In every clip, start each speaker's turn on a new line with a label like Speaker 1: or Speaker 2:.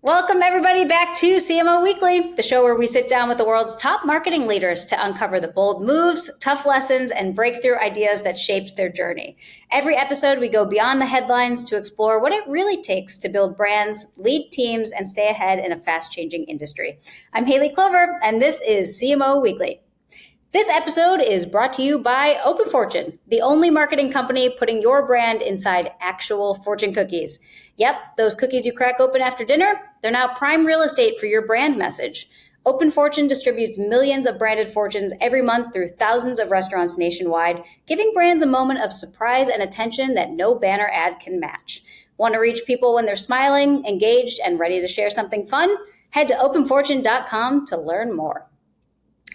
Speaker 1: Welcome, everybody, back to CMO Weekly, the show where we sit down with the world's top marketing leaders to uncover the bold moves, tough lessons, and breakthrough ideas that shaped their journey. Every episode, we go beyond the headlines to explore what it really takes to build brands, lead teams, and stay ahead in a fast-changing industry. I'm Haley Clover, and this is CMO Weekly. This episode is brought to you by Open Fortune, the only marketing company putting your brand inside actual fortune cookies. Yep, those cookies you crack open after dinner, they're now prime real estate for your brand message. Open Fortune distributes millions of branded fortunes every month through thousands of restaurants nationwide, giving brands a moment of surprise and attention that no banner ad can match. Want to reach people when they're smiling, engaged, and ready to share something fun? Head to openfortune.com to learn more.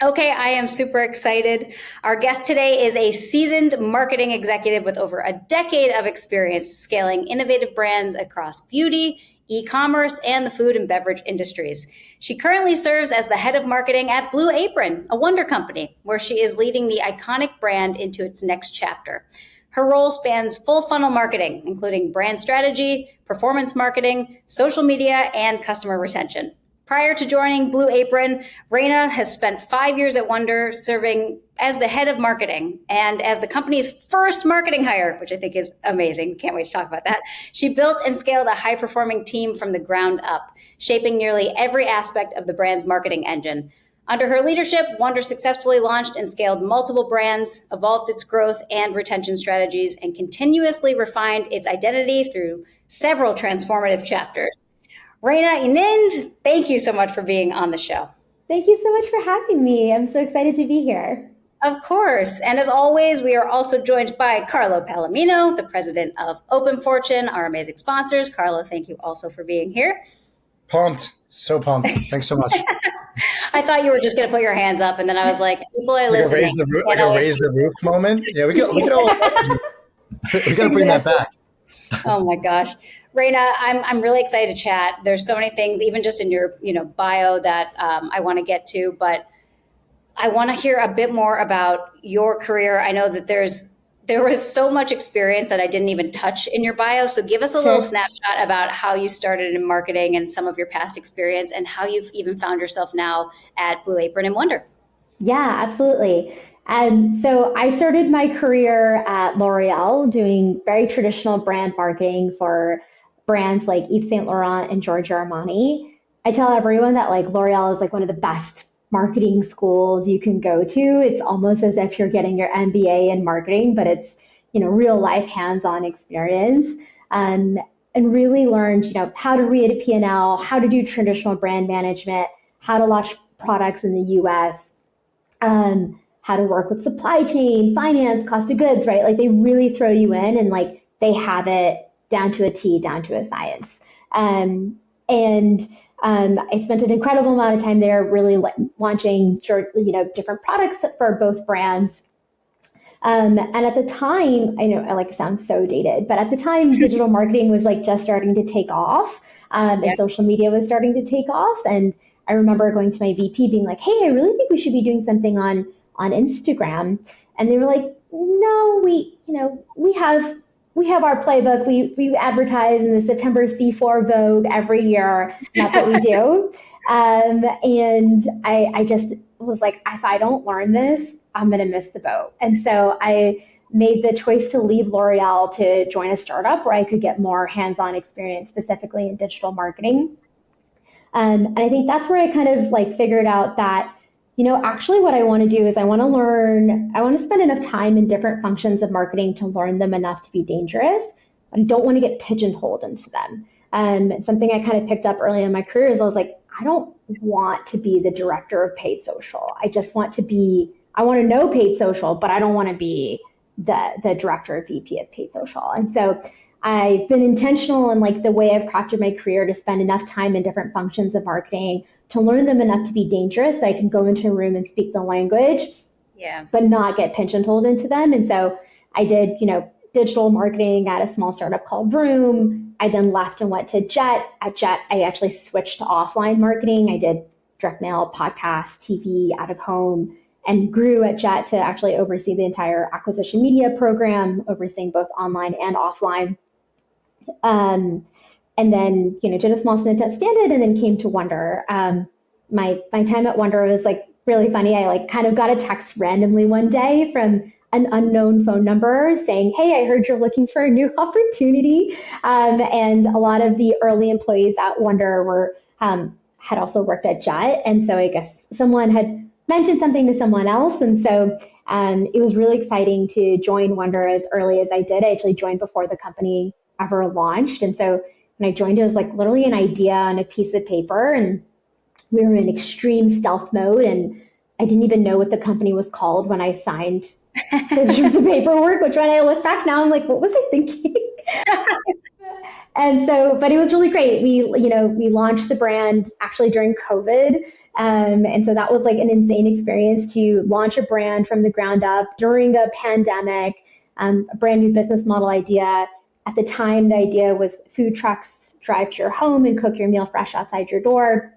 Speaker 1: Okay, I am super excited. Our guest today is a seasoned marketing executive with over a decade of experience scaling innovative brands across beauty, e-commerce, and the food and beverage industries. She currently serves as the head of marketing at Blue Apron, a wonder company, where she is leading the iconic brand into its next chapter. Her role spans full funnel marketing, including brand strategy, performance marketing, social media, and customer retention. Prior to joining Blue Apron, Raina has spent 5 years at Wonder serving as the head of marketing and as the company's first marketing hire, which I think is amazing. Can't wait to talk about that. She built and scaled a high-performing team from the ground up, shaping nearly every aspect of the brand's marketing engine. Under her leadership, Wonder successfully launched and scaled multiple brands, evolved its growth and retention strategies, and continuously refined its identity through several transformative chapters. Raina Enand, thank you so much for being on the show.
Speaker 2: Thank you so much for having me. I'm so excited to be here.
Speaker 1: Of course. And as always, we are also joined by Carlo Palomino, the president of Open Fortune, our amazing sponsors. Carlo, thank you also for being here.
Speaker 3: Pumped. So pumped. Thanks so much.
Speaker 1: I thought you were just going to put your hands up, and then I was like, people are listening.
Speaker 3: Like a raise the roof moment. Yeah, we got to bring that back.
Speaker 1: Oh my gosh. Raina, I'm really excited to chat. There's so many things, even just in your bio, that I want to get to, but I want to hear a bit more about your career. I know that there was so much experience that I didn't even touch in your bio. So give us a little snapshot about how you started in marketing and some of your past experience and how you've even found yourself now at Blue Apron and Wonder.
Speaker 2: Yeah, absolutely. So I started my career at L'Oreal doing very traditional brand marketing for brands like Yves Saint Laurent and Giorgio Armani. I tell everyone that like L'Oreal is like one of the best marketing schools you can go to. It's almost as if you're getting your MBA in marketing, but it's, real life hands-on experience. And really learned, how to read a P&L, how to do traditional brand management, how to launch products in the US, how to work with supply chain, finance, cost of goods, right? Like they really throw you in and like they have it down to a T, down to a science. I spent an incredible amount of time there really launching, different products for both brands. And at the time, I know it sounds so dated, but at the time, digital marketing was like just starting to take off and social media was starting to take off. And I remember going to my VP being like, hey, I really think we should be doing something on Instagram. And they were like, no, we have our playbook. We advertise in the September C4 Vogue every year. That's what we do. And I just was like, if I don't learn this, I'm going to miss the boat. And so I made the choice to leave L'Oreal to join a startup where I could get more hands-on experience, specifically in digital marketing. And I think that's where I kind of like figured out that, actually what I want to do is I want to spend enough time in different functions of marketing to learn them enough to be dangerous, but I don't want to get pigeonholed into them. Something I kind of picked up early in my career is I was like, I don't want to be the director of paid social. I want to know paid social, but I don't want to be the director or VP of paid social. And so I've been intentional in like the way I've crafted my career to spend enough time in different functions of marketing to learn them enough to be dangerous so I can go into a room and speak the language, but not get pigeonholed into them. And so I did, digital marketing at a small startup called Vroom. I then left and went to Jet. At Jet, I actually switched to offline marketing. I did direct mail, podcast, TV, out of home, and grew at Jet to actually oversee the entire acquisition media program, overseeing both online and offline. and then, did a small stint at Standard and then came to Wonder. My time at Wonder was like really funny. I like kind of got a text randomly one day from an unknown phone number saying, "Hey, I heard you're looking for a new opportunity." And a lot of the early employees at Wonder were had also worked at Jet, and so I guess someone had mentioned something to someone else, and so it was really exciting to join Wonder as early as I did. I actually joined before the company ever launched, and so when I joined, it was like literally an idea on a piece of paper, and we were in extreme stealth mode, and I didn't even know what the company was called when I signed the paperwork, which when I look back now, I'm like, what was I thinking? And so, but it was really great. We launched the brand actually during COVID. And so that was like an insane experience to launch a brand from the ground up during a pandemic, a brand new business model idea. At the time, the idea was food trucks drive to your home and cook your meal fresh outside your door.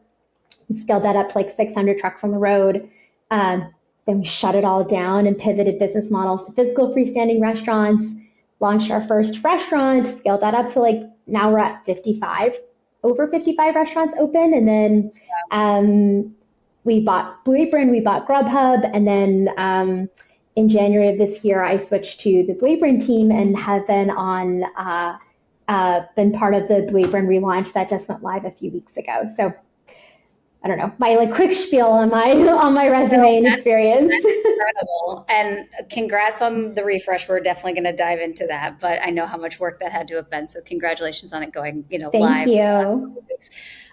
Speaker 2: We scaled that up to like 600 trucks on the road. Then we shut it all down and pivoted business models to physical freestanding restaurants, launched our first restaurant, scaled that up to like, now we're at over 55 restaurants open. And then we bought Blue Apron, we bought Grubhub. And then in January of this year, I switched to the Blue Apron team and have been been part of the Blue Apron relaunch that just went live a few weeks ago. So I don't know, my like quick spiel on my resume and experience.
Speaker 1: That's incredible. And congrats on the refresh. We're definitely going to dive into that, but I know how much work that had to have been. So congratulations on it going, live.
Speaker 2: Thank you.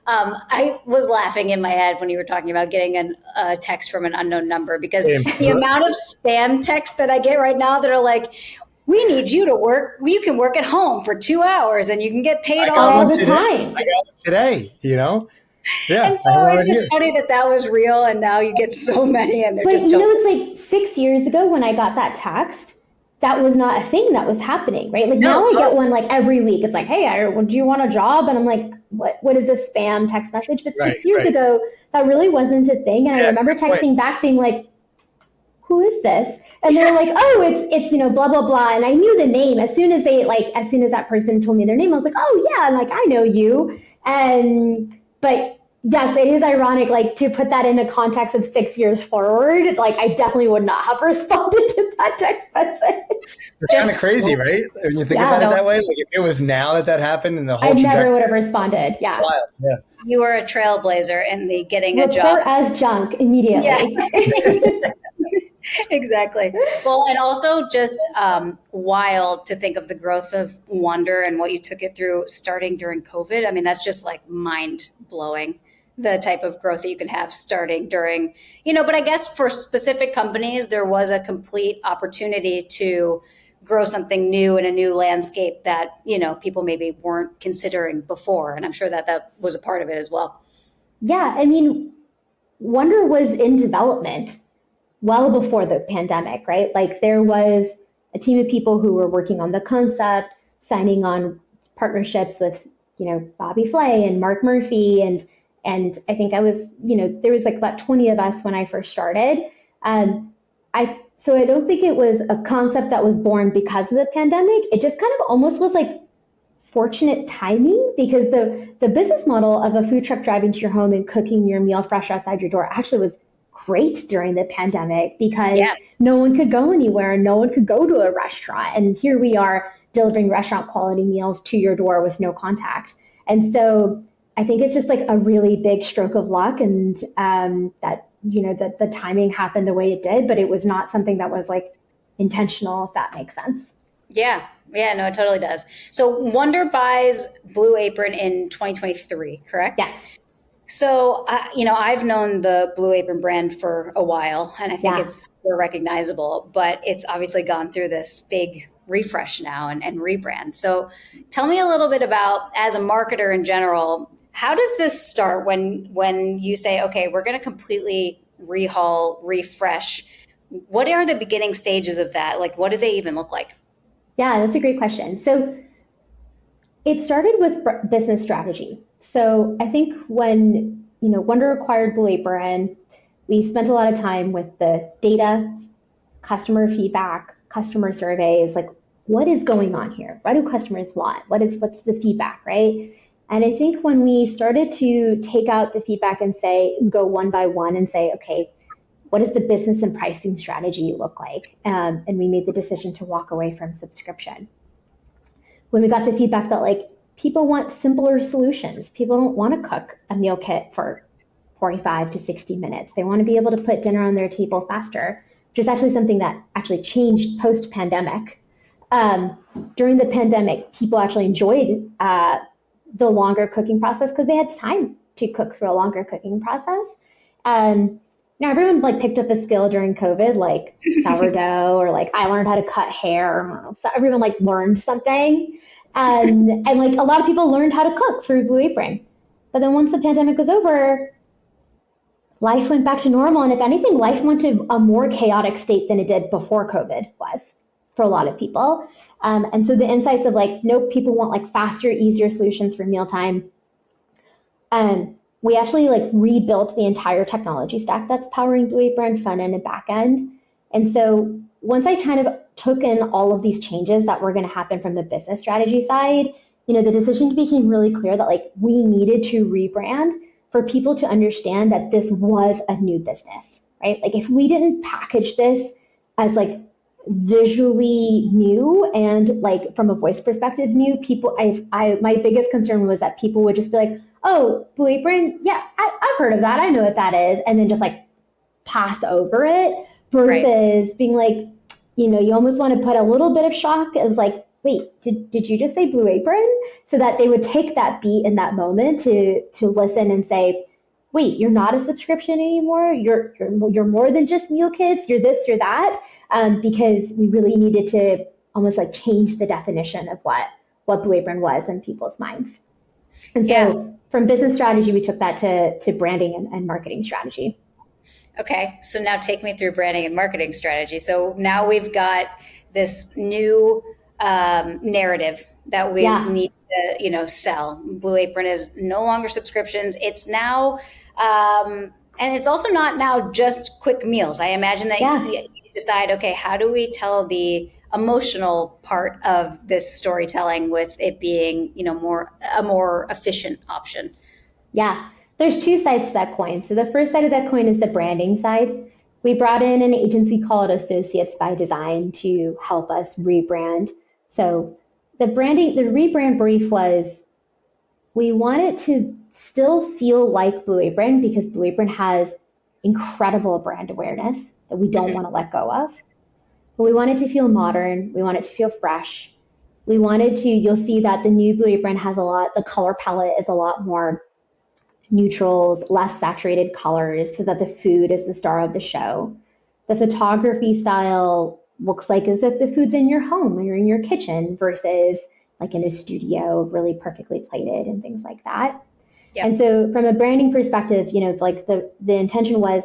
Speaker 1: I was laughing in my head when you were talking about getting a text from an unknown number, because the amount of spam texts that I get right now that are like, we need you to work. You can work at home for 2 hours and you can get paid
Speaker 2: all the time.
Speaker 3: I got one today, Yeah.
Speaker 1: And so it's just funny that was real, and now you get so many, and they're just.
Speaker 2: But it's like 6 years ago when I got that text, that was not a thing that was happening, right? Like now I get one like every week. It's like, hey, do you want a job? And I'm like, what is this spam text message? But 6 years ago, that really wasn't a thing. And I remember texting back being like, who is this? And they're like, oh, it's blah, blah, blah. And I knew the name as soon as that person told me their name, I was like, oh yeah. And like, I know you. But yes, it is ironic, like to put that into context of 6 years forward, like I definitely would not have responded to that text message.
Speaker 3: It's kind of crazy, right? When you think about it that way, like if it was now that happened and the whole
Speaker 2: I never would have responded. Yeah.
Speaker 3: Wild. Yeah.
Speaker 1: You were a trailblazer in the getting a job.
Speaker 2: Report as junk immediately.
Speaker 1: Yeah. Exactly. Well, and also just wild to think of the growth of Wonder and what you took it through starting during COVID. I mean, that's just like mind blowing, the type of growth that you can have starting during, but I guess for specific companies, there was a complete opportunity to grow something new in a new landscape that, people maybe weren't considering before. And I'm sure that was a part of it as well.
Speaker 2: Yeah. I mean, Wonder was in development well before the pandemic, right? Like there was a team of people who were working on the concept, signing on partnerships with, Bobby Flay and Mark Murphy. And I think I was, there was like about 20 of us when I first started. So I don't think it was a concept that was born because of the pandemic. It just kind of almost was like fortunate timing, because the business model of a food truck driving to your home and cooking your meal fresh outside your door actually was great during the pandemic, because no one could go anywhere and no one could go to a restaurant. And here we are delivering restaurant quality meals to your door with no contact. And so I think it's just like a really big stroke of luck, and that the timing happened the way it did, but it was not something that was like intentional, if that makes sense.
Speaker 1: Yeah, no, it totally does. So Wonder buys Blue Apron in 2023, correct?
Speaker 2: Yeah.
Speaker 1: So, I've known the Blue Apron brand for a while, and I think it's super recognizable, but it's obviously gone through this big refresh now and rebrand. So tell me a little bit about, as a marketer in general, how does this start when you say, okay, we're going to completely rehaul, refresh? What are the beginning stages of that? Like, what do they even look like?
Speaker 2: Yeah, that's a great question. So it started with business strategy. So I think when, Wonder acquired Blue Apron, we spent a lot of time with the data, customer feedback, customer surveys, like what is going on here? What do customers want? What's the feedback, right? And I think when we started to take out the feedback and go one by one and say, okay, what does the business and pricing strategy look like? And we made the decision to walk away from subscription. When we got the feedback that like people want simpler solutions, people don't want to cook a meal kit for 45 to 60 minutes. They want to be able to put dinner on their table faster, which is actually something that actually changed post-pandemic. During the pandemic, people actually enjoyed the longer cooking process because they had time to cook through a longer cooking process. Now everyone like picked up a skill during COVID, like sourdough, or like I learned how to cut hair. So everyone like learned something, and like a lot of people learned how to cook through Blue Apron. But then once the pandemic was over, life went back to normal, and if anything, life went to a more chaotic state than it did before COVID was for a lot of people. And so the insights of like, nope, people want like faster, easier solutions for mealtime. We actually like rebuilt the entire technology stack that's powering Blue Apron, front end and back end. And so once I kind of took in all of these changes that were going to happen from the business strategy side, the decision became really clear that like we needed to rebrand for people to understand that this was a new business, right? Like if we didn't package this as like visually new and like from a voice perspective new, people, my biggest concern was that people would just be like, oh, Blue Apron, yeah, I've heard of that, I know what that is, and then just like pass over it versus being like, you almost want to put a little bit of shock as like, wait, did you just say Blue Apron? So that they would take that beat in that moment to listen and say, wait, you're not a subscription anymore. You're more than just meal kits. You're this, you're that. Because we really needed to almost like change the definition of what Blue Apron was in people's minds. And so from business strategy, we took that to branding and marketing strategy.
Speaker 1: Okay, so now take me through branding and marketing strategy. So now we've got this new narrative that we need to, sell. Blue Apron is no longer subscriptions. It's now, and it's also not now just quick meals. I imagine that you decide, okay, how do we tell the emotional part of this storytelling with it being, a more efficient option?
Speaker 2: Yeah. There's two sides to that coin. So the first side of that coin is the branding side. We brought in an agency called Associates by Design to help us rebrand. So the rebrand brief was, we want it to still feel like Blue Apron because Blue Apron has incredible brand awareness that we don't want to let go of. But we want it to feel modern. We want it to feel fresh. You'll see that the new Blue Apron the color palette is a lot more neutrals, less saturated colors, so that the food is the star of the show. The photography style looks like as if the food's in your home or you're in your kitchen versus like in a studio, really perfectly plated and things like that. Yep. And so from a branding perspective, like the intention was,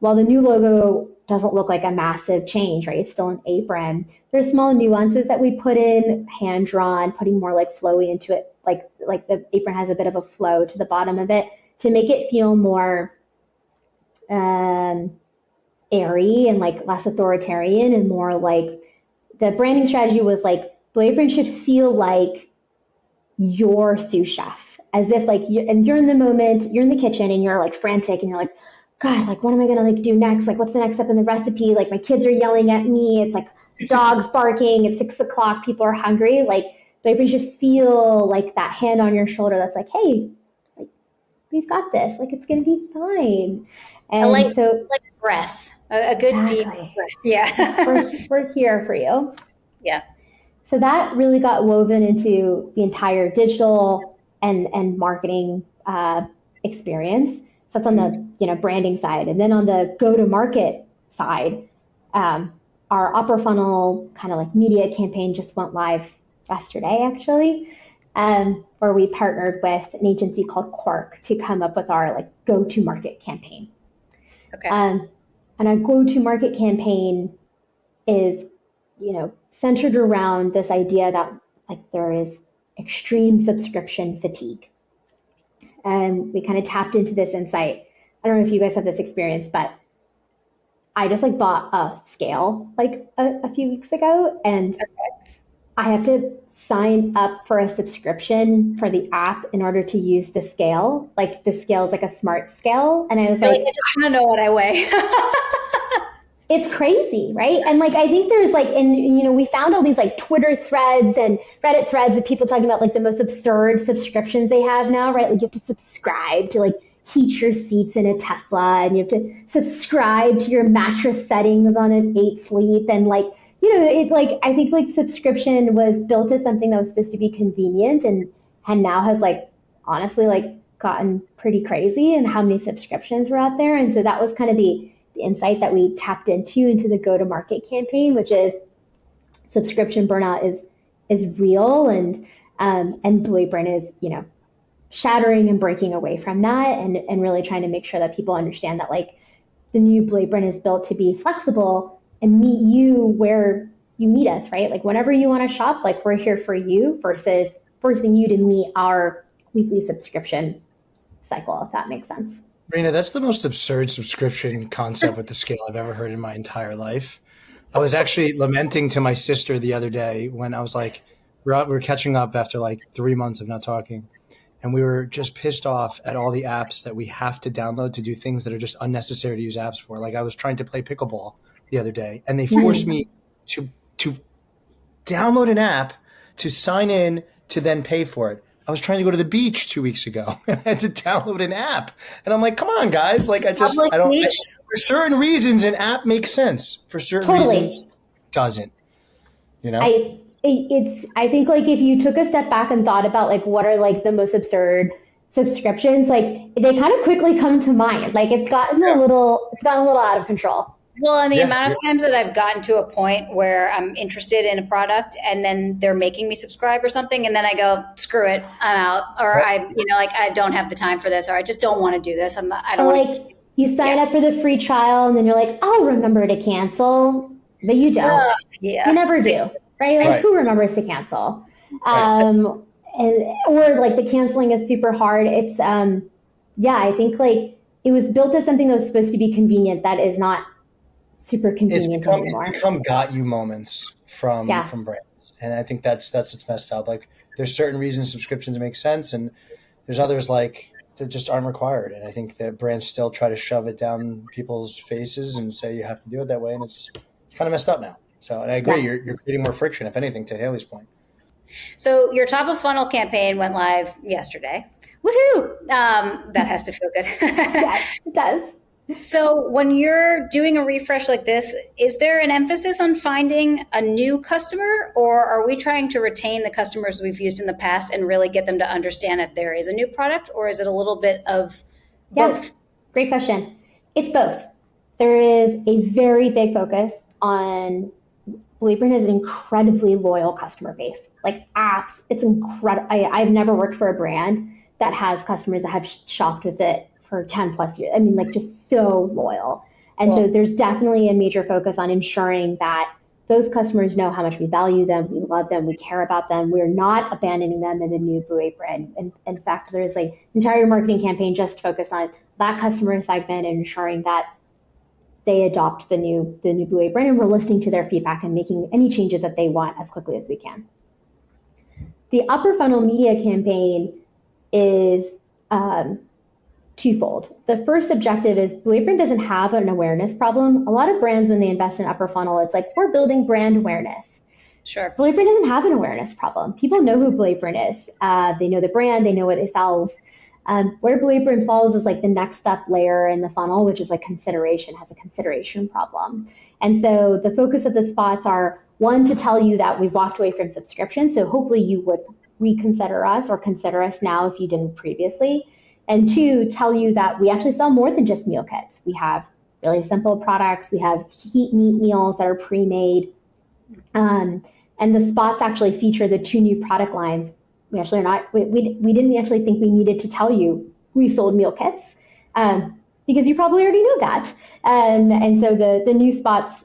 Speaker 2: while the new logo doesn't look like a massive change, right? It's still an apron. There's small nuances that we put in, hand drawn, putting more like flowy into it, like the apron has a bit of a flow to the bottom of it to make it feel more airy and like less authoritarian and more like the branding strategy was like Blue Apron should feel like your sous chef, as if like you're in the moment, you're in the kitchen and you're like frantic and you're like, God, like what am I gonna like do next? Like what's the next step in the recipe? Like my kids are yelling at me. It's like dogs barking. It's 6 o'clock. People are hungry. Like Blue Apron should feel like that hand on your shoulder that's like, hey, like we've got this. Like it's gonna be fine. And
Speaker 1: like breath, a good deep breath. Yeah,
Speaker 2: we're here for you.
Speaker 1: Yeah.
Speaker 2: So that really got woven into the entire digital and marketing experience. So that's on the branding side, and then on the go-to-market side, our upper funnel kind of like media campaign just went live yesterday, actually, where we partnered with an agency called Quark to come up with our like go-to-market campaign.
Speaker 1: Okay.
Speaker 2: And our go-to-market campaign is, centered around this idea that like there is extreme subscription fatigue. And we kind of tapped into this insight. I don't know if you guys have this experience, but I just like bought a scale like a few weeks ago, and I have to sign up for a subscription for the app in order to use the scale. Like the scale is like a smart scale. And I was like,
Speaker 1: I just want to know what I weigh.
Speaker 2: it's crazy, right? And like I think there's like, and we found all these like Twitter threads and Reddit threads of people talking about like the most absurd subscriptions they have now, right? Like you have to subscribe to like heat your seats in a Tesla, and you have to subscribe to your mattress settings on an 8 Sleep, and like it's like I think like subscription was built as something that was supposed to be convenient, and now has like honestly like gotten pretty crazy and how many subscriptions were out there. And so that was kind of the insight that we tapped into the go-to-market campaign, which is subscription burnout is real, and Blue Apron is shattering and breaking away from that, and really trying to make sure that people understand that like the new Blue Apron is built to be flexible and meet you where you meet us, right? Like whenever you want to shop, like we're here for you versus forcing you to meet our weekly subscription cycle, if that makes sense.
Speaker 3: Raina, that's the most absurd subscription concept with the scale I've ever heard in my entire life. I was actually lamenting to my sister the other day when I was like, we were catching up after like 3 months of not talking. And we were just pissed off at all the apps that we have to download to do things that are just unnecessary to use apps for. Like I was trying to play pickleball the other day, and they forced me to download an app to sign in to then pay for it. I was trying to go to the beach 2 weeks ago and I had to download an app. And I'm like, come on, guys. Like for certain reasons, an app makes sense. For certain reasons, doesn't,
Speaker 2: I think like if you took a step back and thought about like what are like the most absurd subscriptions, like they kind of quickly come to mind. Like it's gotten a little out of control.
Speaker 1: Well, and the amount of times that I've gotten to a point where I'm interested in a product and then they're making me subscribe or something, and then I go, screw it, I'm out, or I don't have the time for this, or I just don't want to do this. I don't want to.
Speaker 2: You sign up for the free trial and then you're like, I'll remember to cancel, but you don't. You never do, right? Like who remembers to cancel? Or like the canceling is super hard. It's I think like it was built as something that was supposed to be convenient that is not super convenient anymore.
Speaker 3: It's become got you moments from brands. And I think that's what's messed up. Like there's certain reasons subscriptions make sense, and there's others like that just aren't required. And I think that brands still try to shove it down people's faces and say you have to do it that way. And it's kind of messed up now. So, and I agree, you're creating more friction, if anything, to Haley's point.
Speaker 1: So your top of funnel campaign went live yesterday. Woohoo! That has to feel good.
Speaker 2: Yes, it does.
Speaker 1: So when you're doing a refresh like this, is there an emphasis on finding a new customer, or are we trying to retain the customers we've used in the past and really get them to understand that there is a new product, or is it a little bit of both?
Speaker 2: Great question. It's both. There is a very big focus on Blue Apron has an incredibly loyal customer base. Like apps, it's incredible. I've never worked for a brand that has customers that have shopped with it for 10 plus years. I mean, like just so loyal. And so there's definitely a major focus on ensuring that those customers know how much we value them, we love them, we care about them. We're not abandoning them in the new Blue Apron. And in fact, there's like entire marketing campaign just focused on that customer segment and ensuring that they adopt the new Blue Apron, and we're listening to their feedback and making any changes that they want as quickly as we can. The upper funnel media campaign is twofold. The first objective is Blue Apron doesn't have an awareness problem. A lot of brands, when they invest in upper funnel, it's like, we're building brand awareness.
Speaker 1: Sure.
Speaker 2: Blue Apron doesn't have an awareness problem. People know who Blue Apron is. They know the brand, they know what it sells. Where Blue Apron falls is like the next step layer in the funnel, which is like consideration, has a consideration problem. And so the focus of the spots are, one, to tell you that we've walked away from subscription. So hopefully you would reconsider us or consider us now if you didn't previously. And two, tell you that we actually sell more than just meal kits. We have really simple products. We have heat meat meals that are pre-made. And the spots actually feature the 2 new product lines. We actually are not, we didn't actually think we needed to tell you we sold meal kits because you probably already know that. And so the new spots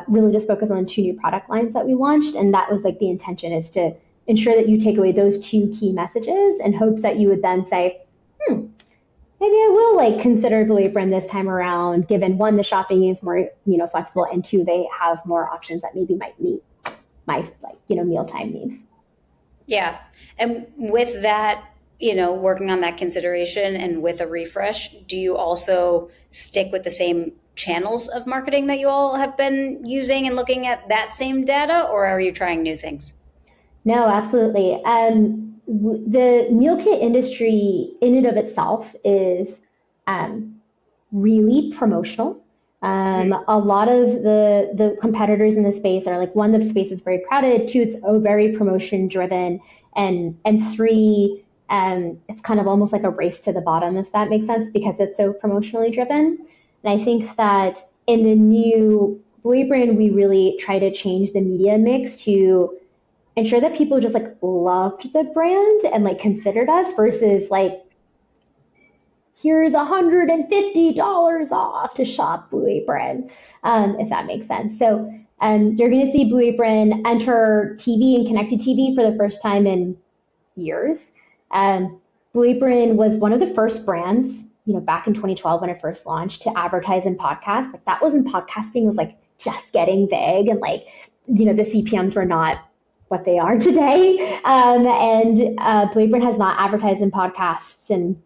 Speaker 2: really just focus on the 2 new product lines that we launched. And that was like the intention, is to ensure that you take away those 2 key messages in hopes that you would then say, maybe I will like consider Blue Apron this time around, given 1, the shopping is more, flexible, and 2, they have more options that maybe might meet my mealtime needs.
Speaker 1: Yeah. And with that, working on that consideration and with a refresh, do you also stick with the same channels of marketing that you all have been using and looking at that same data, or are you trying new things?
Speaker 2: No, absolutely. The meal kit industry in and of itself is um, really promotional.
Speaker 1: Mhm.
Speaker 2: A lot of the competitors in the space are like, one, the space is very crowded. Two, it's very promotion driven, and three, it's kind of almost like a race to the bottom, if that makes sense, because it's so promotionally driven. And I think that in the new Blue Apron, we really try to change the media mix to ensure that people just like loved the brand and like considered us versus like, here's $150 off to shop Blue Apron, if that makes sense. So you're going to see Blue Apron enter TV and connected TV for the first time in years. Um, Blue Apron was one of the first brands, back in 2012 when it first launched, to advertise in podcasts. Like, that was when podcasting was like just getting big, and like, the CPMs were not what they are today. And Blue Apron has not advertised in podcasts in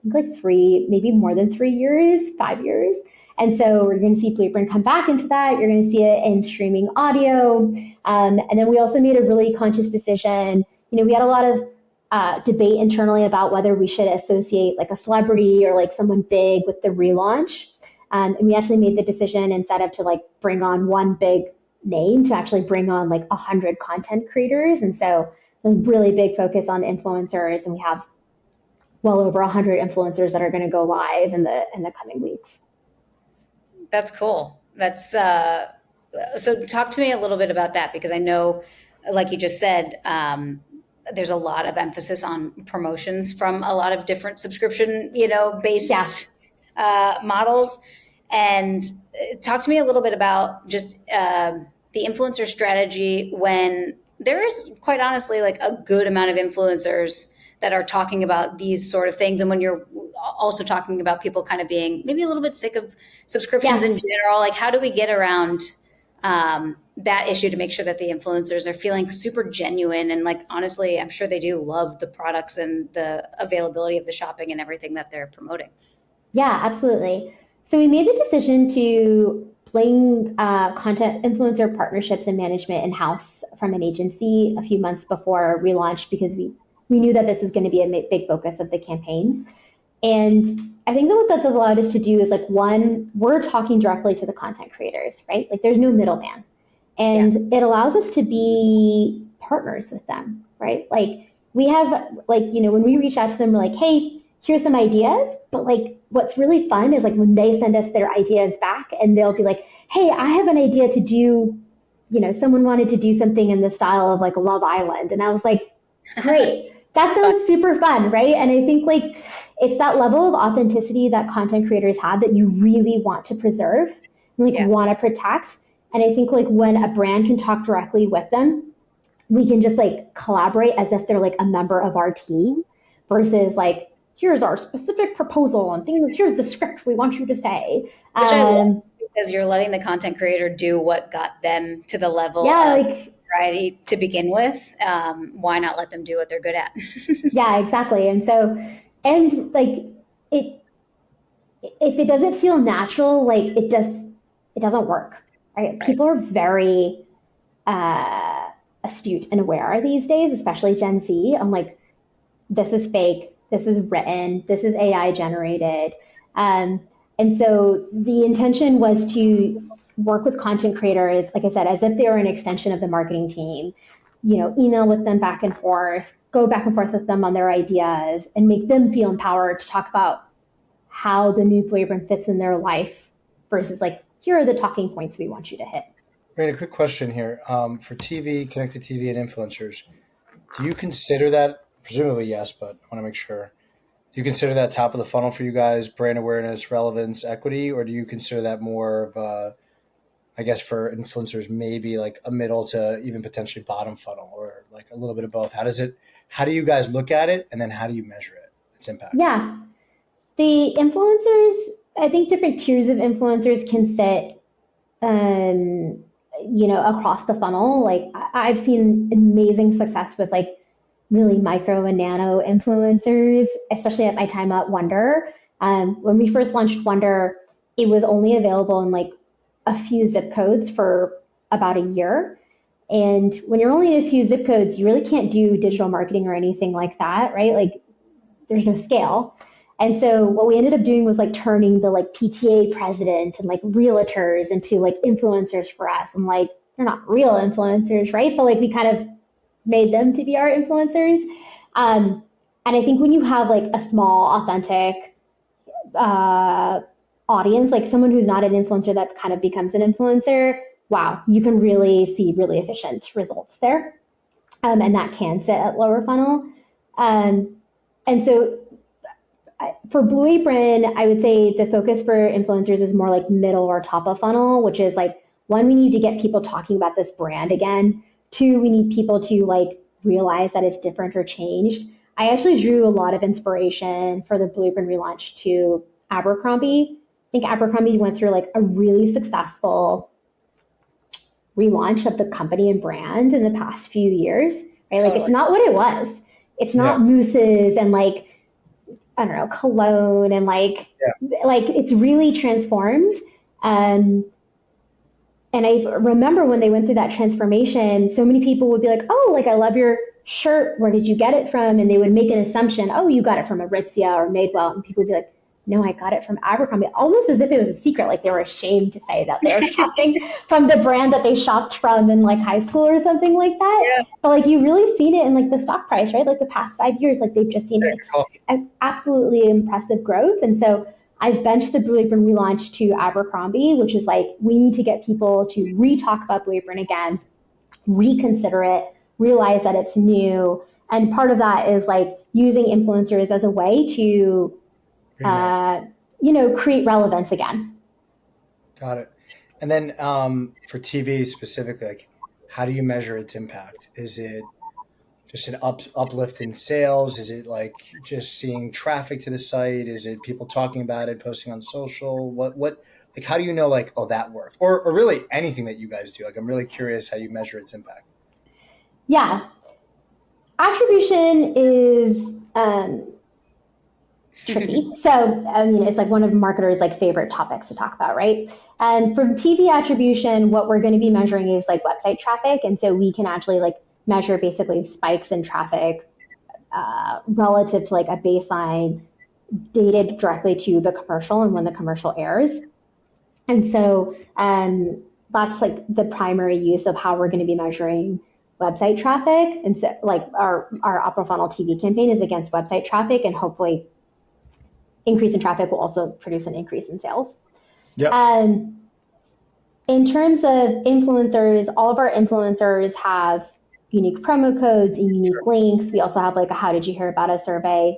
Speaker 2: like maybe more than 3 years, 5 years. And so we're going to see Blue Apron come back into that. You're going to see it in streaming audio. And then we also made a really conscious decision. We had a lot of debate internally about whether we should associate like a celebrity or like someone big with the relaunch. And we actually made the decision, instead of to like bring on one big name, to actually bring on like 100 content creators. And so there's a really big focus on influencers, and we have well over 100 influencers that are going to go live in the coming weeks.
Speaker 1: That's cool. So talk to me a little bit about that, because I know, like you just said, there's a lot of emphasis on promotions from a lot of different subscription,
Speaker 2: Yeah.
Speaker 1: based models. And talk to me a little bit about just the influencer strategy when there is, quite honestly, like a good amount of influencers that are talking about these sort of things. And when you're also talking about people kind of being maybe a little bit sick of subscriptions
Speaker 2: Yeah.
Speaker 1: in general, like how do we get around that issue to make sure that the influencers are feeling super genuine? And like, honestly, I'm sure they do love the products and the availability of the shopping and everything that they're promoting.
Speaker 2: Yeah, absolutely. So we made the decision to bring content influencer partnerships and management in-house from an agency a few months before relaunch, because we knew that this was going to be a big focus of the campaign. And I think that what that has allowed us to do is, like, one, we're talking directly to the content creators, right? Like, there's no middleman.
Speaker 1: Yeah.
Speaker 2: And it allows us to be partners with them, right? Like, we have, like, when we reach out to them, we're like, hey, here's some ideas. But like, what's really fun is like when they send us their ideas back, and they'll be like, hey, I have an idea to do, someone wanted to do something in the style of like Love Island. And I was like, great. That
Speaker 1: But
Speaker 2: sounds super fun, right? And I think like it's that level of authenticity that content creators have that you really want to preserve and like
Speaker 1: yeah,
Speaker 2: want to protect. And I think like when a brand can talk directly with them, we can just like collaborate as if they're like a member of our team, versus like, here's our specific proposal and things, here's the script we want you to say.
Speaker 1: which I love, because you're letting the content creator do what got them to the level
Speaker 2: Yeah,
Speaker 1: of
Speaker 2: like,
Speaker 1: variety to begin with. Why not let them do what they're good at?
Speaker 2: yeah, exactly. And so, and like, it, if it doesn't feel natural, like it doesn't work, right?
Speaker 1: Right.
Speaker 2: People are very astute and aware these days, especially Gen Z. I'm like, this is fake, this is written, this is AI generated. Um, and so the intention was to work with content creators, like I said, as if they were an extension of the marketing team, email with them back and forth, go back and forth with them on their ideas, and make them feel empowered to talk about how the new Blue Apron fits in their life, versus like, here are the talking points we want you to hit.
Speaker 3: Raina, a quick question here. For TV, connected TV, and influencers, do you consider that, presumably yes, but I want to make sure, do you consider that top of the funnel for you guys, brand awareness, relevance, equity, or do you consider that more of a, I guess for influencers, maybe like a middle to even potentially bottom funnel, or like a little bit of both? How do you guys look at it, and then how do you measure its impact?
Speaker 2: Yeah, the influencers, I think different tiers of influencers can sit across the funnel. Like I've seen amazing success with like really micro and nano influencers, especially at my time at Wonder. When we first launched Wonder, it was only available in like a few zip codes for about a year. And when you're only in a few zip codes, you really can't do digital marketing or anything like that, right? Like there's no scale. And so what we ended up doing was like turning the like PTA president and like realtors into like influencers for us. And like, they're not real influencers, right? But like we kind of made them to be our influencers. And I think when you have like a small, authentic audience, like someone who's not an influencer that kind of becomes an influencer, wow, you can really see really efficient results there. And that can sit at lower funnel. And so for Blue Apron, I would say the focus for influencers is more like middle or top of funnel, which is like, one, we need to get people talking about this brand again. Two, we need people to like realize that it's different or changed. I actually drew a lot of inspiration for the Blue Apron relaunch to Abercrombie. I think Abercrombie went through like a really successful relaunch of the company and brand in the past few years, right? Like it's not what it was. It's not mousses and like, I don't know, cologne and like it's really transformed. And I remember when they went through that transformation, so many people would be like, oh, like I love your shirt. Where did you get it from? And they would make an assumption, oh, you got it from Aritzia or Madewell. And people would be like, no, I got it from Abercrombie, almost as if it was a secret. Like they were ashamed to say that they were shopping from the brand that they shopped from in like high school or something like that. Yeah. But like you really seen it in like the stock price, right? Like the past 5 years, like they've just seen absolutely impressive growth. And so I've benched the Blue Apron relaunch to Abercrombie, which is like, we need to get people to re-talk about Blue Apron again, reconsider it, realize that it's new. And part of that is like using influencers as a way to create relevance again.
Speaker 3: Got it. And then for TV specifically, like how do you measure its impact? Is it just an uplift in sales? Is it like just seeing traffic to the site? Is it people talking about it, posting on social? What like how do you know like, oh, that worked? Or really anything that you guys do? Like I'm really curious how you measure its impact.
Speaker 2: Yeah. Attribution is tricky. So, I mean, it's like one of marketers' like favorite topics to talk about, right? And for TV attribution, what we're going to be measuring is like website traffic. And so we can actually like measure basically spikes in traffic relative to like a baseline dated directly to the commercial and when the commercial airs. And so that's like the primary use of how we're going to be measuring website traffic. And so like our upper funnel TV campaign is against website traffic, and hopefully increase in traffic will also produce an increase in sales.
Speaker 3: Yep.
Speaker 2: In terms of influencers, all of our influencers have unique promo codes and unique links. We also have like a how did you hear about us survey.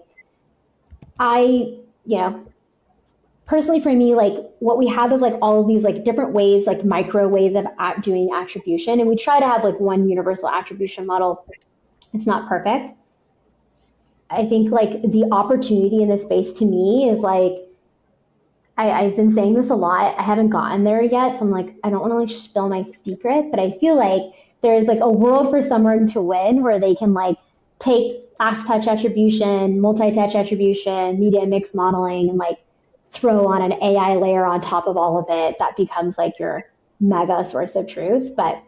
Speaker 2: Personally for me, like what we have is like all of these like different ways, like micro ways of doing attribution. And we try to have like one universal attribution model. It's not perfect. I think like the opportunity in this space to me is like, I've been saying this a lot. I haven't gotten there yet. So I'm like, I don't want to like spill my secret, but I feel like there's like a world for someone to win where they can like take fast touch attribution, multi-touch attribution, media mix modeling, and like throw on an AI layer on top of all of it. That becomes like your mega source of truth. But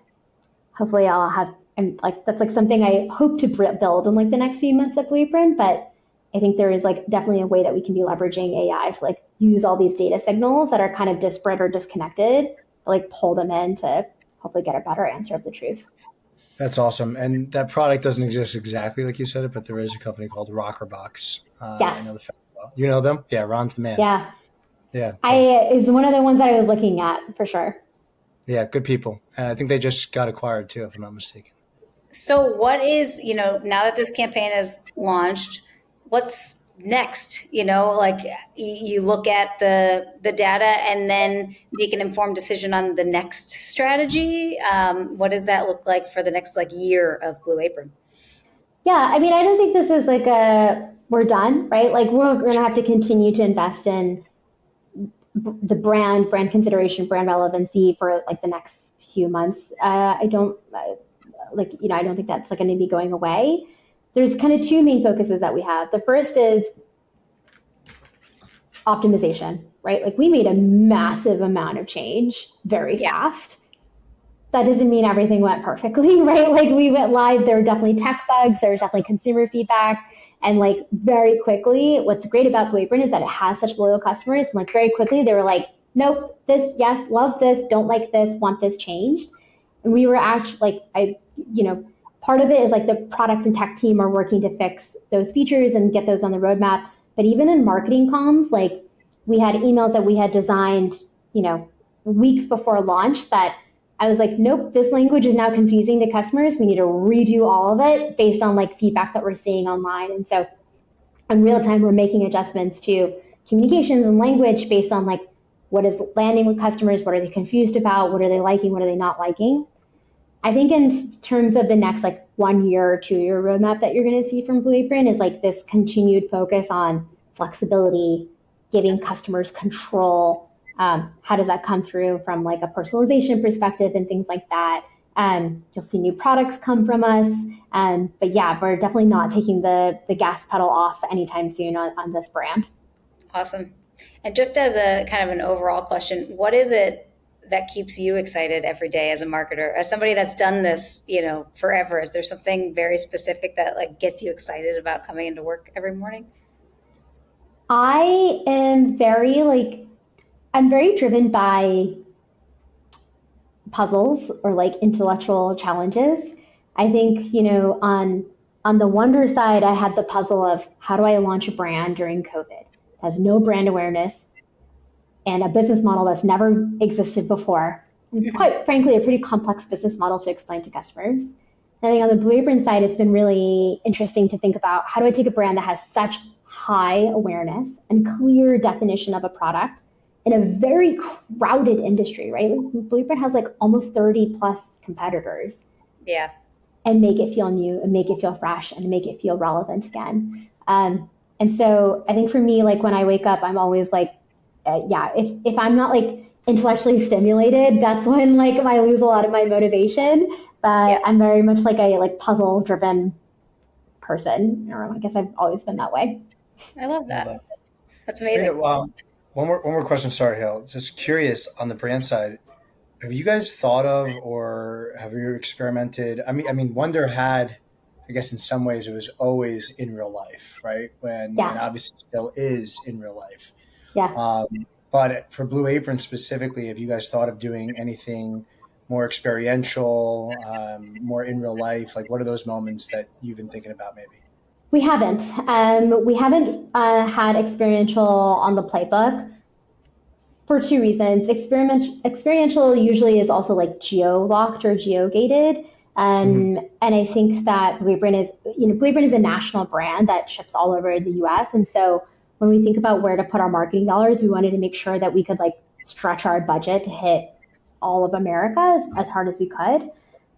Speaker 2: hopefully I'll have, and like that's like something I hope to build in like the next few months at Blue Apron. But I think there is like definitely a way that we can be leveraging AI to like use all these data signals that are kind of disparate or disconnected, like pull them in to hopefully get a better answer of the truth.
Speaker 3: That's awesome. And that product doesn't exist exactly like you said it, but there is a company called Rockerbox.
Speaker 2: Yes.
Speaker 3: I know the founder well. You know them? Yeah, Ron's the man.
Speaker 2: Yeah.
Speaker 3: Yeah.
Speaker 2: Is one of the ones that I was looking at for sure.
Speaker 3: Yeah, good people. And I think they just got acquired too, if I'm not mistaken.
Speaker 1: So what is, now that this campaign has launched, what's next? Like you look at the data and then make an informed decision on the next strategy. What does that look like for the next like year of Blue Apron?
Speaker 2: Yeah, I mean, I don't think this is like we're done, right? Like we're going to have to continue to invest in the brand consideration, brand relevancy for like the next few months. I don't I don't think that's like going to be going away. There's kind of two main focuses that we have. The first is optimization, right? Like we made a massive amount of change very fast. That doesn't mean everything went perfectly, right? Like we went live, there were definitely tech bugs, there was definitely consumer feedback. And like very quickly, what's great about Blue Apron is that it has such loyal customers. And like very quickly, they were like, nope, this, yes, love this, don't like this, want this changed. And we were actually like, part of it is like the product and tech team are working to fix those features and get those on the roadmap. But even in marketing comms, like we had emails that we had designed, weeks before launch that I was like, nope, this language is now confusing to customers. We need to redo all of it based on like feedback that we're seeing online. And so in real time, we're making adjustments to communications and language based on like what is landing with customers, what are they confused about, what are they liking, what are they not liking. I think in terms of the next like 1 year or 2 year roadmap that you're going to see from Blue Apron is like this continued focus on flexibility, giving customers control. How does that come through from like a personalization perspective and things like that? You'll see new products come from us. But yeah, we're definitely not taking the gas pedal off anytime soon on this brand.
Speaker 1: Awesome. And just as a kind of an overall question, what is it that keeps you excited every day as a marketer? As somebody that's done this, forever, is there something very specific that like gets you excited about coming into work every morning?
Speaker 2: I'm very driven by puzzles or like intellectual challenges. I think, on the wonder side, I had the puzzle of how do I launch a brand during COVID? It has no brand awareness and a business model that's never existed before. And quite frankly, a pretty complex business model to explain to customers. And I think on the Blue Apron side, it's been really interesting to think about how do I take a brand that has such high awareness and clear definition of a product in a very crowded industry, right? Blue Apron has like almost 30 plus competitors.
Speaker 1: Yeah.
Speaker 2: And make it feel new and make it feel fresh and make it feel relevant again. And so I think for me, like when I wake up, I'm always like, if I'm not like intellectually stimulated, that's when like I lose a lot of my motivation. But I'm very much like a puzzle driven person. I guess I've always been that way.
Speaker 1: I love that. That's amazing.
Speaker 3: One more question. Sorry, Hale. Just curious on the brand side. Have you guys thought of or have you experimented? I mean, Wonder had, I guess in some ways it was always in real life, right? And obviously still is in real life.
Speaker 2: Yeah.
Speaker 3: But for Blue Apron specifically, have you guys thought of doing anything more experiential, more in real life? Like what are those moments that you've been thinking about maybe?
Speaker 2: We haven't. We haven't had experiential on the playbook for two reasons. Experiential usually is also like geo-locked or geo-gated. And I think that Blue Apron is a national brand that ships all over the US. And so when we think about where to put our marketing dollars, we wanted to make sure that we could like stretch our budget to hit all of America as hard as we could.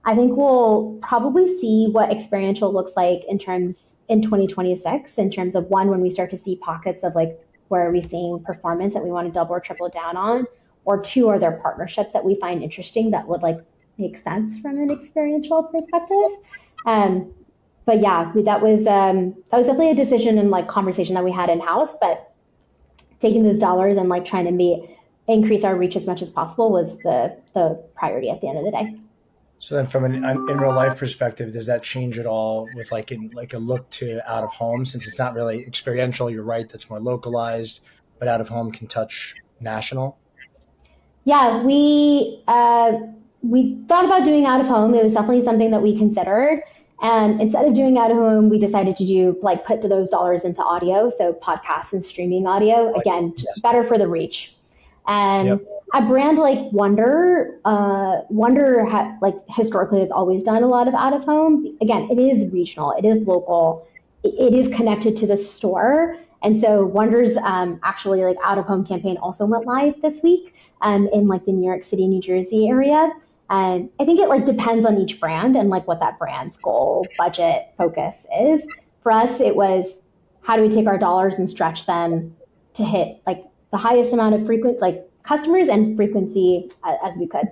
Speaker 2: I think we'll probably see what experiential looks like in 2026, in terms of one, when we start to see pockets of like, where are we seeing performance that we want to double or triple down on, or two, are there partnerships that we find interesting that would like make sense from an experiential perspective. But yeah, that was definitely a decision and like conversation that we had in house, but taking those dollars and like trying to increase our reach as much as possible was the priority at the end of the day.
Speaker 3: So then from an in real life perspective, does that change at all with like a look to out of home, since it's not really experiential? You're right. That's more localized, but out of home can touch national.
Speaker 2: Yeah, we thought about doing out of home. It was definitely something that we considered. And instead of doing out of home, we decided to put those dollars into audio. So podcasts and streaming audio, again, better for the reach. And a brand like Wonder historically has always done a lot of out of home. Again, it is regional, it is local, it is connected to the store. And so Wonder's actually like out of home campaign also went live this week in like the New York City, New Jersey area. And I think it like depends on each brand and like what that brand's goal, budget, focus is. For us, it was how do we take our dollars and stretch them to hit like the highest amount of customers and frequency as we could.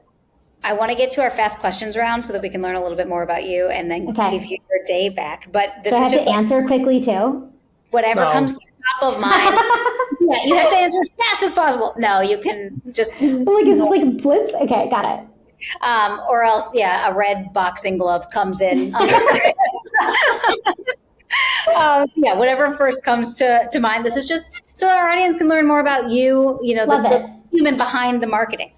Speaker 1: I want to get to our fast questions round so that we can learn a little bit more about you and then give you your day back. But this
Speaker 2: so
Speaker 1: is
Speaker 2: I have
Speaker 1: just
Speaker 2: to answer quickly too.
Speaker 1: Whatever comes to top of mind. Yeah, you have to answer as fast as possible. No, you can just
Speaker 2: like, is this like a blitz? Okay, got it.
Speaker 1: Or else, a red boxing glove comes in. Whatever first comes to mind. This is just so our audience can learn more about you, the human behind the marketing.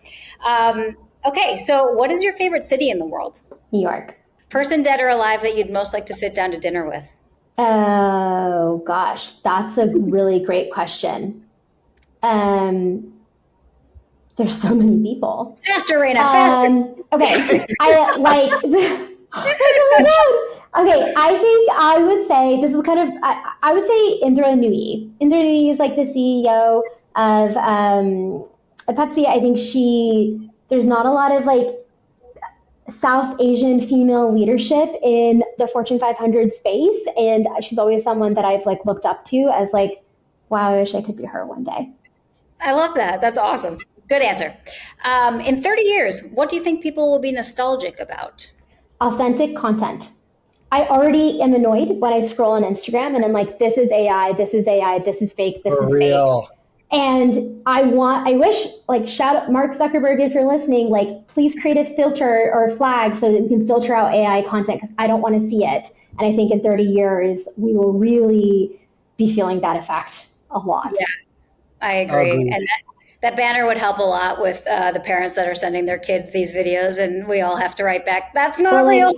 Speaker 1: Okay, so what is your favorite city in the world?
Speaker 2: New York.
Speaker 1: Person, dead or alive, that you'd most like to sit down to dinner with?
Speaker 2: Oh, gosh, that's a really great question. There's so many people.
Speaker 1: Faster, Raina, faster.
Speaker 2: Okay, I like, oh my God. Okay, I think I would say, this is kind of, I would say Indra Nooyi. Indra Nooyi is like the CEO of Pepsi. I think there's not a lot of like South Asian female leadership in the Fortune 500 space. And she's always someone that I've like looked up to as like, wow, I wish I could be her one day.
Speaker 1: I love that. That's awesome. Good answer. In 30 years, what do you think people will be nostalgic about?
Speaker 2: Authentic content. I already am annoyed when I scroll on Instagram and I'm like, this is AI, this is AI, this is fake, this is fake. And I wish, like, shout out Mark Zuckerberg, if you're listening, like, please create a filter or a flag so that we can filter out AI content because I don't want to see it. And I think in 30 years, we will really be feeling that effect a lot.
Speaker 1: Yeah, I agree. And that banner would help a lot with the parents that are sending their kids these videos, and we all have to write back, that's not real.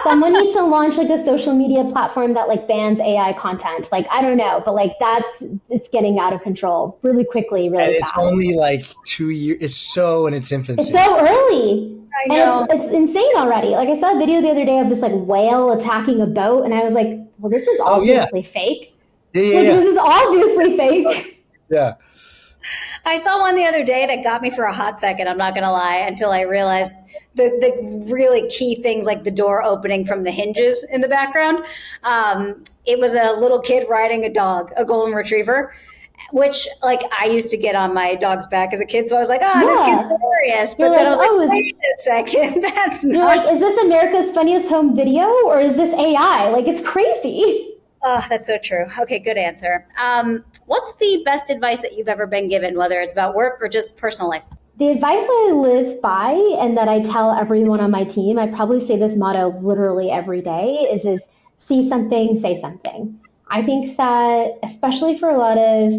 Speaker 2: Someone needs to launch like a social media platform that like bans AI content. Like, I don't know, but like it's getting out of control really quickly, really fast.
Speaker 3: And it's only like 2 years. It's so in its infancy.
Speaker 2: It's so early.
Speaker 1: I know.
Speaker 2: And it's insane already. Like I saw a video the other day of this like whale attacking a boat, and I was like, well, this is obviously fake. This is obviously fake.
Speaker 3: Yeah.
Speaker 1: I saw one the other day that got me for a hot second, I'm not going to lie, until I realized the really key things like the door opening from the hinges in the background. It was a little kid riding a dog, a golden retriever, which like I used to get on my dog's back as a kid. So I was like, this kid's hilarious. But then I was like, wait a second, that's not.
Speaker 2: You're like, is this America's Funniest Home Video or is this AI? Like, it's crazy.
Speaker 1: Oh, that's so true. Okay, good answer. What's the best advice that you've ever been given, whether it's about work or just personal life?
Speaker 2: The advice I live by and that I tell everyone on my team, I probably say this motto literally every day, is see something, say something. I think that especially for a lot of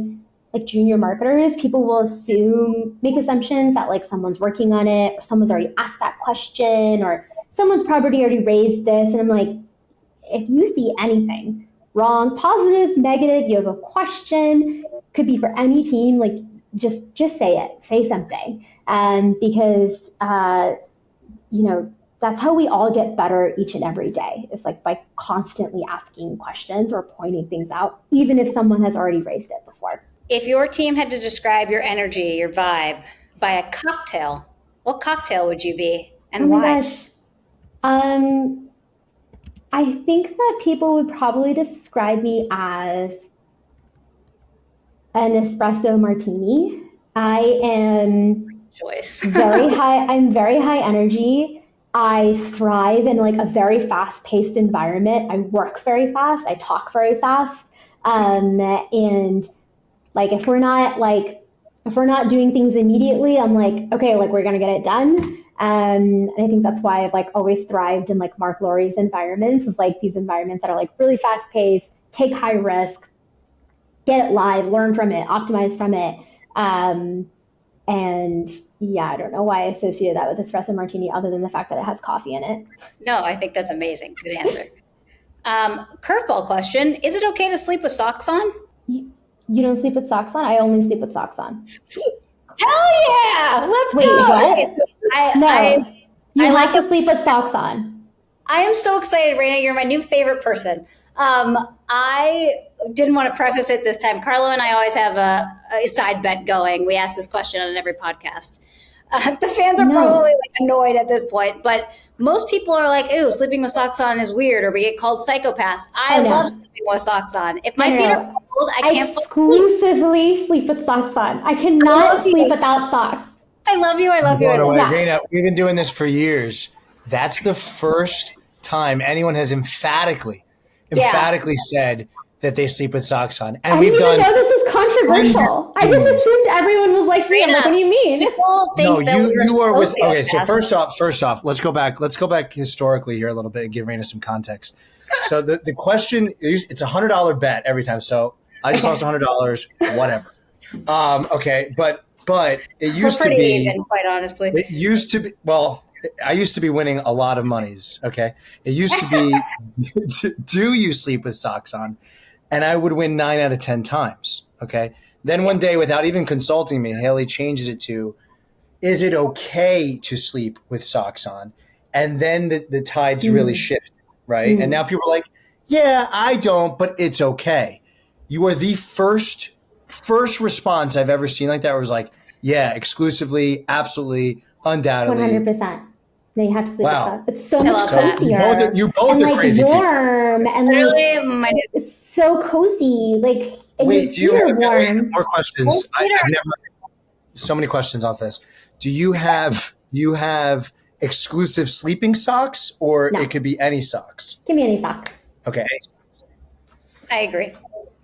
Speaker 2: like junior marketers, people will make assumptions that like someone's working on it or someone's already asked that question or someone's probably already raised this. And I'm like, if you see anything wrong, positive, negative, you have a question, could be for any team, like just say it, say something. Because, that's how we all get better each and every day. It's like by constantly asking questions or pointing things out, even if someone has already raised it before.
Speaker 1: If your team had to describe your energy, your vibe by a cocktail, what cocktail would you be and why?
Speaker 2: Gosh. I think that people would probably describe me as an espresso martini. I am I'm very high energy. I thrive in like a very fast-paced environment. I work very fast. I talk very fast. And like if we're not doing things immediately, I'm like, okay, like we're gonna get it done. And I think that's why I've like always thrived in like Mark Laurie's environments, with like these environments that are like really fast paced, take high risk, get it live, learn from it, optimize from it. And yeah, I don't know why I associated that with espresso martini other than the fact that it has coffee in it.
Speaker 1: No, I think that's amazing. Good answer. Curveball question. Is it okay to sleep with socks on?
Speaker 2: You don't sleep with socks on? I only sleep with socks on.
Speaker 1: Hell yeah! Let's
Speaker 2: Wait,
Speaker 1: go!
Speaker 2: What? You like to sleep with socks on.
Speaker 1: I am so excited, Raina. You're my new favorite person. I didn't want to preface it this time. Carlo and I always have a side bet going. We ask this question on every podcast. The fans are probably like annoyed at this point, but most people are like, ew, sleeping with socks on is weird, or we get called psychopaths. I love sleeping with socks on. If my feet are cold, I can't
Speaker 2: exclusively sleep with socks on. I cannot sleep without socks.
Speaker 1: I I love you. I love you. I
Speaker 3: Blown
Speaker 1: love
Speaker 3: away.
Speaker 1: you.
Speaker 3: Raina, we've been doing this for years. That's the first time anyone has emphatically said that they sleep with socks on. And
Speaker 2: I
Speaker 3: we've
Speaker 2: didn't even
Speaker 3: done
Speaker 2: know this was controversial. I just assumed everyone was like me. I'm like, what do you mean?
Speaker 1: People think
Speaker 3: no,
Speaker 1: that
Speaker 3: you
Speaker 1: we're
Speaker 3: are with
Speaker 1: sociopaths.
Speaker 3: okay. So first off, let's go back historically here a little bit and give Raina some context. So the question is, it's $100 bet every time. So I just lost $100, whatever. Okay, but it used to
Speaker 1: pretty
Speaker 3: be
Speaker 1: even, quite honestly.
Speaker 3: It used to be I used to be winning a lot of monies. Okay, it used to be do you sleep with socks on, and I would win 9 out of 10 times. Okay, then one day, without even consulting me, Haley changes it to, is it okay to sleep with socks on? And then the tides really shift, right? And now people are like, yeah, I don't, but it's okay. You are the first response I've ever seen like that where it was like, yeah, exclusively, absolutely, undoubtedly.
Speaker 2: 100%. They have to sleep with socks. It's so much
Speaker 1: So
Speaker 2: cozier.
Speaker 3: You both
Speaker 2: and
Speaker 3: are
Speaker 2: like
Speaker 3: crazy
Speaker 2: warm
Speaker 3: people.
Speaker 2: and
Speaker 1: Literally,
Speaker 2: like it's so cozy. Like and
Speaker 3: Wait, do you
Speaker 2: your
Speaker 3: have
Speaker 2: feet are warm.
Speaker 3: more questions? I've never so many questions off this. Do you have exclusive sleeping socks, or
Speaker 2: No.
Speaker 3: it could be any socks?
Speaker 2: Give me any socks.
Speaker 3: Okay.
Speaker 1: I agree.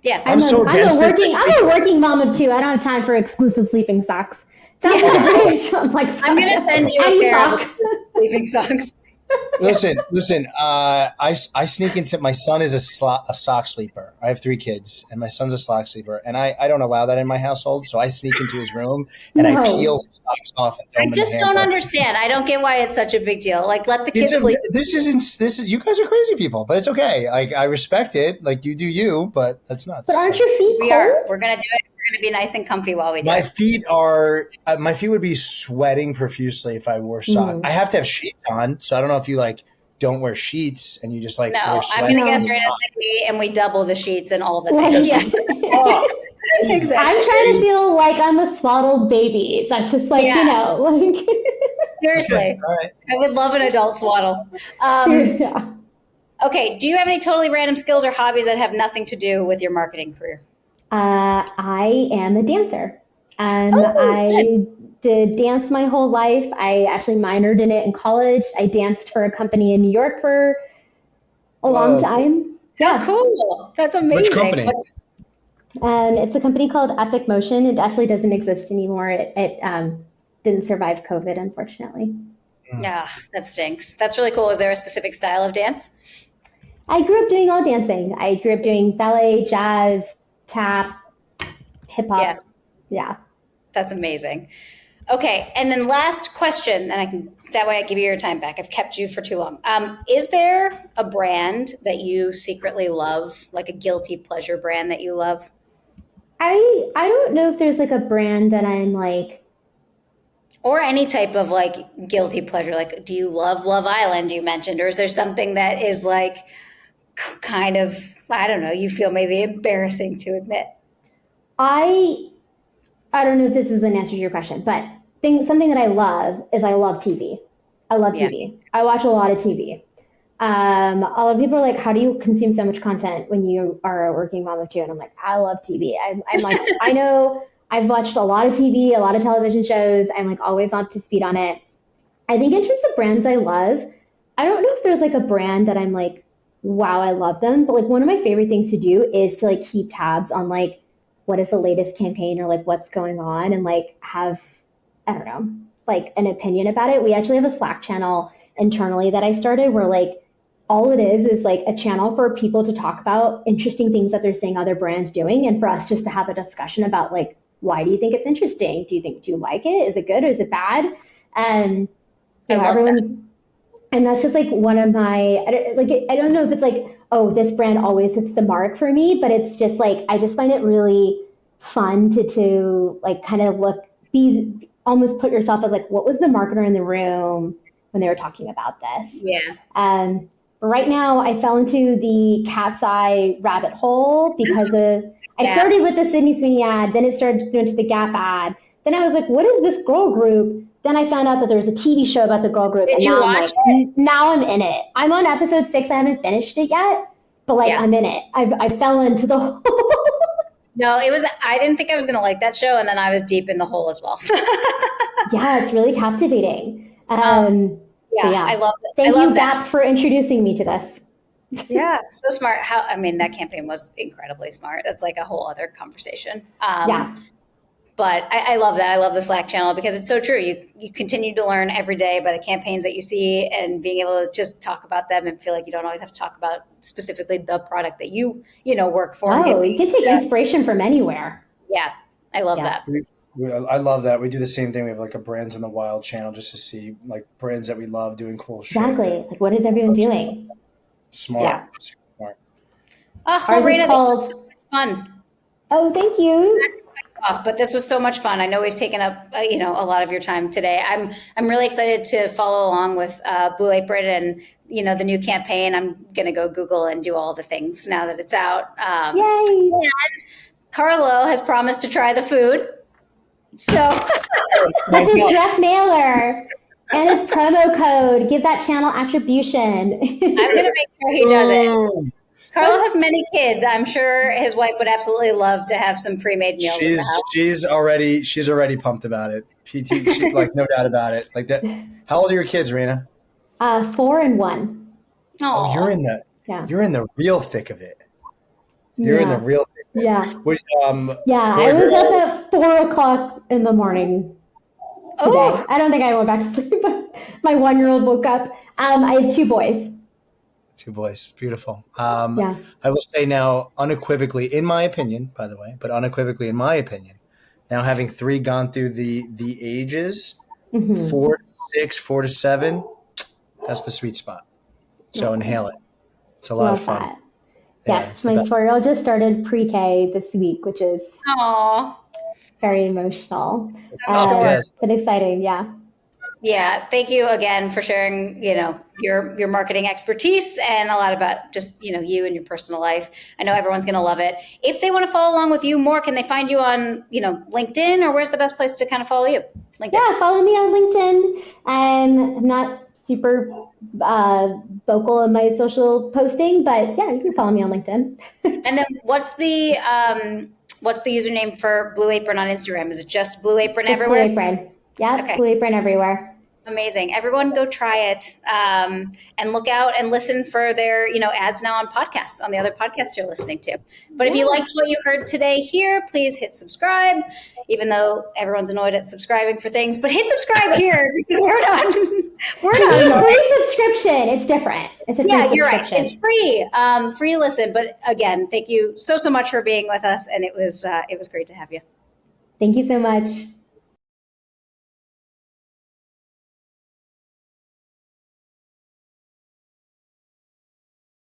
Speaker 1: Yeah,
Speaker 2: I'm
Speaker 3: so against this.
Speaker 2: I'm a working mom of 2. I don't have time for exclusive sleeping socks. Sounds like a great. I'm like,
Speaker 1: I'm gonna send you a
Speaker 2: any
Speaker 1: pair of
Speaker 2: socks.
Speaker 1: sleeping socks.
Speaker 3: Listen. I sneak into, my son is a sock sleeper. I have 3 kids, and my son's a sock sleeper, and I don't allow that in my household. So I sneak into his room and I peel his socks off. And throw them
Speaker 1: I just
Speaker 3: in the
Speaker 1: don't
Speaker 3: hamper.
Speaker 1: understand. I don't get why it's such a big deal. Like, let the kids sleep.
Speaker 3: This is you guys are crazy people, but it's okay. Like, I respect it. Like, you do you, but that's nuts.
Speaker 2: But aren't your feet cold?
Speaker 1: We are. We're gonna do it. We're gonna be nice and comfy while we do
Speaker 3: My
Speaker 1: it.
Speaker 3: feet would be sweating profusely if I wore socks. I have to have sheets on, so I don't know if you like don't wear sheets and you just like
Speaker 1: No,
Speaker 3: wear
Speaker 1: I'm gonna guess
Speaker 3: sweats.
Speaker 1: Raina's like me, and we double the sheets and all the
Speaker 2: Like,
Speaker 1: things.
Speaker 2: yeah.
Speaker 1: Exactly.
Speaker 2: I'm trying to feel like I'm a swaddled baby. That's just like, like.
Speaker 1: Seriously,
Speaker 3: Okay, all right.
Speaker 1: I would love an adult swaddle.
Speaker 2: Yeah.
Speaker 1: Okay, do you have any totally random skills or hobbies that have nothing to do with your marketing career?
Speaker 2: I am a dancer.
Speaker 1: Oh,
Speaker 2: I did dance my whole life. I actually minored in it in college. I danced for a company in New York for a long time. Yeah.
Speaker 1: Cool. That's amazing.
Speaker 3: Which company?
Speaker 2: It's a company called Epic Motion. It actually doesn't exist anymore. It didn't survive COVID, unfortunately.
Speaker 1: Yeah, that stinks. That's really cool. Was there a specific style of dance?
Speaker 2: I grew up doing all dancing. I grew up doing ballet, jazz, tap, hip hop. Yeah.
Speaker 1: That's amazing. Okay, and then last question, and that way I give you your time back. I've kept you for too long. Is there a brand that you secretly love, like a guilty pleasure brand that you love?
Speaker 2: I don't know if there's like a brand that I'm like,
Speaker 1: or any type of like guilty pleasure. Like, do you love Love Island, you mentioned, or is there something that is like kind of, I don't know, you feel maybe embarrassing to admit? I don't know if this is an answer to your question, but something that I love is I love TV. I love TV. I watch a lot of TV. A lot of people are like, how do you consume so much content when you are a working mom of 2? And I'm like, I love TV. I'm like, I know I've watched a lot of TV, a lot of television shows. I'm like always up to speed on it. I think in terms of brands I love, I don't know if there's like a brand that I'm like, wow, I love them. But like one of my favorite things to do is to like keep tabs on like, what is the latest campaign or like what's going on and like have, I don't know, like an opinion about it. We actually have a Slack channel internally that I started where like all it is like a channel for people to talk about interesting things that they're seeing other brands doing and for us just to have a discussion about like, why do you think it's interesting? Do you like it? Is it good or is it bad? And you know, everyone's, and that's just like one of my, I don't know if it's like, oh, this brand always hits the mark for me, but it's just like, I just find it really fun to like kind of almost put yourself as like, what was the marketer in the room when they were talking about this? Yeah.
Speaker 2: Right now I fell into the cat's eye rabbit hole because I started with the Sydney Sweeney ad, then it started going to the Gap ad. Then I was like, what is this girl group? Then I found out that there's a TV show about the girl group.
Speaker 1: Did you watch it?
Speaker 2: Now I'm in it. I'm on episode 6. I haven't finished it yet, but like I'm in it. I fell into the hole.
Speaker 1: No, I didn't think I was going to like that show. And then I was deep in the hole as well.
Speaker 2: Yeah, it's really captivating.
Speaker 1: Yeah,
Speaker 2: Yeah.
Speaker 1: I love it.
Speaker 2: Thank
Speaker 1: I love
Speaker 2: you,
Speaker 1: that.
Speaker 2: Gap, for introducing me to this.
Speaker 1: Yeah, so smart. That campaign was incredibly smart. That's like a whole other conversation.
Speaker 2: Yeah.
Speaker 1: But I love that. I love the Slack channel because it's so true. You continue to learn every day by the campaigns that you see and being able to just talk about them and feel like you don't always have to talk about specifically the product that you work for.
Speaker 2: Oh, you can take inspiration from anywhere.
Speaker 1: Yeah, I love that.
Speaker 3: I love that. We do the same thing. We have like a Brands in the Wild channel just to see like brands that we love doing cool shit.
Speaker 2: Exactly. Like, what is everyone doing?
Speaker 3: Smart.
Speaker 1: Yeah.
Speaker 3: Smart.
Speaker 1: Oh,
Speaker 2: Ours
Speaker 1: Raina,
Speaker 2: is called.
Speaker 1: fun.
Speaker 2: Oh, thank you.
Speaker 1: But this was so much fun. I know we've taken up a lot of your time today. I'm really excited to follow along with Blue Apron and the new campaign. I'm gonna go Google and do all the things now that it's out.
Speaker 2: Yay!
Speaker 1: And Carlo has promised to try the food. So
Speaker 2: with his direct mailer and his promo code, give that channel attribution.
Speaker 1: I'm gonna make sure he does it. Carlo has many kids. I'm sure his wife would absolutely love to have some pre-made meals in the house.
Speaker 3: She's already pumped about it. Like no doubt about it. Like that. How old are your kids, Raina?
Speaker 2: 4 and 1.
Speaker 3: Oh, you're in the real thick of it. You're in the real thick of it.
Speaker 2: Yeah.
Speaker 3: Which,
Speaker 2: I was up at 4 o'clock in the morning today. Oh. I don't think I went back to sleep, but my 1-year-old woke up. I have 2 boys.
Speaker 3: 2 boys. Beautiful. I will say now, unequivocally, in my opinion, by the way, now having 3 gone through the ages, 4 to 6, 4 to 7, that's the sweet spot. So inhale it. It's a lot of fun.
Speaker 2: Yes, my 4-year-old just started pre-K this week, which is very emotional. But exciting, yeah.
Speaker 1: Yeah, thank you again for sharing, your marketing expertise and a lot about just, you and your personal life. I know everyone's going to love it. If they want to follow along with you more, can they find you on, LinkedIn, or where's the best place to kind of follow you? LinkedIn.
Speaker 2: Yeah, follow me on LinkedIn. I'm not super vocal in my social posting, but yeah, you can follow me on LinkedIn.
Speaker 1: And then what's the username for Blue Apron on Instagram? Is it just Blue Apron everywhere?
Speaker 2: Blue Apron. Yeah, okay. Blue Apron everywhere.
Speaker 1: Amazing. Everyone go try it and look out and listen for their, ads now on podcasts, on the other podcasts you're listening to. But if you liked what you heard today here, please hit subscribe, even though everyone's annoyed at subscribing for things. But hit subscribe here because we're not.
Speaker 2: It's a free subscription. It's different. It's a free subscription.
Speaker 1: You're right. It's free. Free listen. But again, thank you so much for being with us. And it was great to have you.
Speaker 2: Thank you so much.